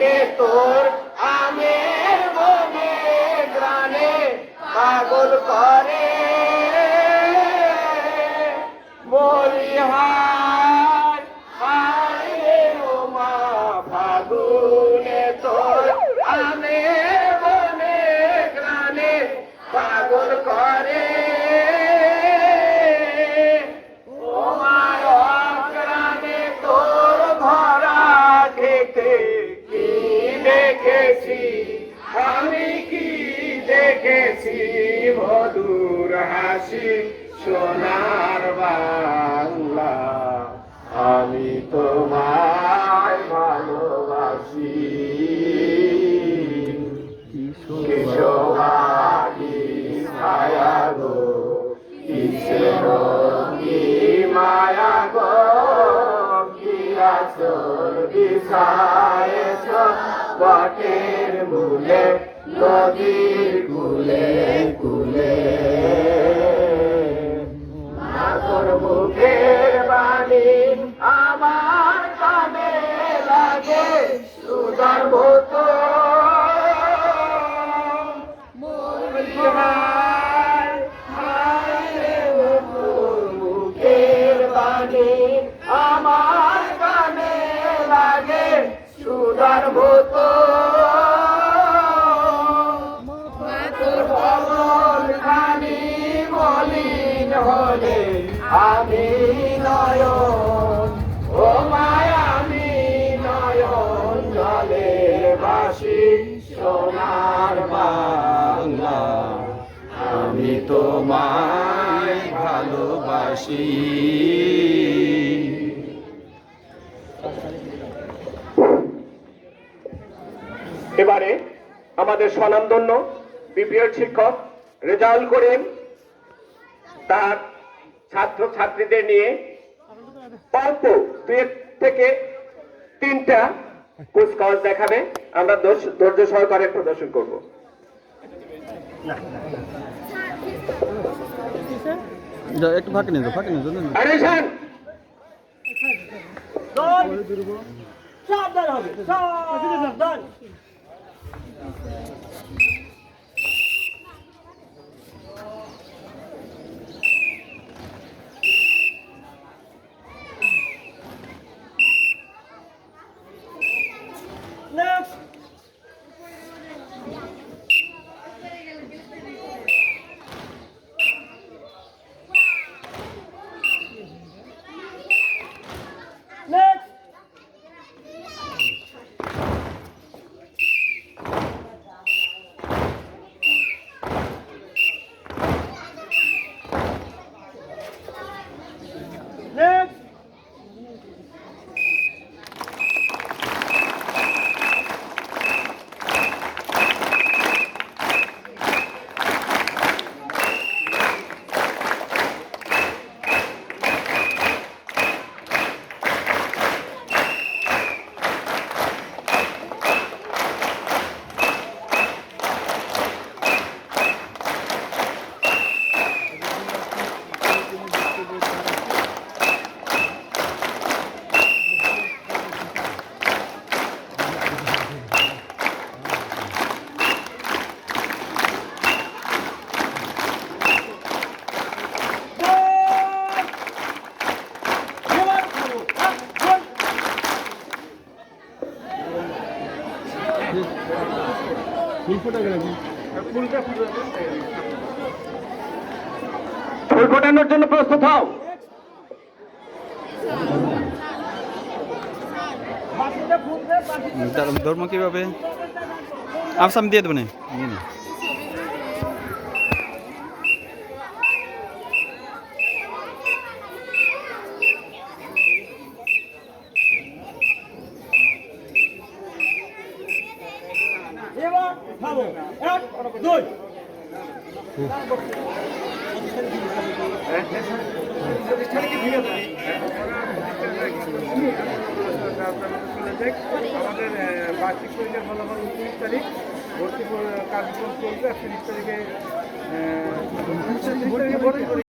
ফাগুনে তোর আমের বনে গ্রানে পাগল করে বলি হায় হায় রে ও মা ফাগুনে তোর আমের বনে গ্রানে পাগল করে আমি কি দেখেছি মধুর হাসি সোনার বাংলা আমি তোমায় ভালোবাসি কিশোরী ছায়া গো কিসের কি মায়া গো কি আচল বিছায়েছ বটের মূলে নদীর কুলে কুলে মাতর মুখের বাণী আমার কানে লাগে সুদার মতো মুখের বাণী আমার কানে লাগে সুদার মতো হলে আমি নয়ন ও মায়া আমি নয়ন জলে বাসি সোনার বাংলা আমি তোমায় ভালোবাসি। এবারে আমাদের স্বনামধন্য বিপিএল শিক্ষক রেজাউল করিম তার ছাত্র ছাত্রীদের নিয়ে অল্প 2 থেকে 3টা কুচকাওয়াজ দেখাবে। আমরা ধৈর্য সহকারে প্রদর্শন করব। একটু ফাঁকে নিয়ে সাবধান হবে সাবধান Next. Next. Next. ফুল ফোটানোর জন্য প্রস্তুত হও। ধর্ম কিভাবে আমসাম দিয়ে দেবো না আমাদের বার্ষিক পরীক্ষার ফলাফল 29 তারিখ ভর্তি কার্যক্রম চলবে। 30 তারিখে ভর্তি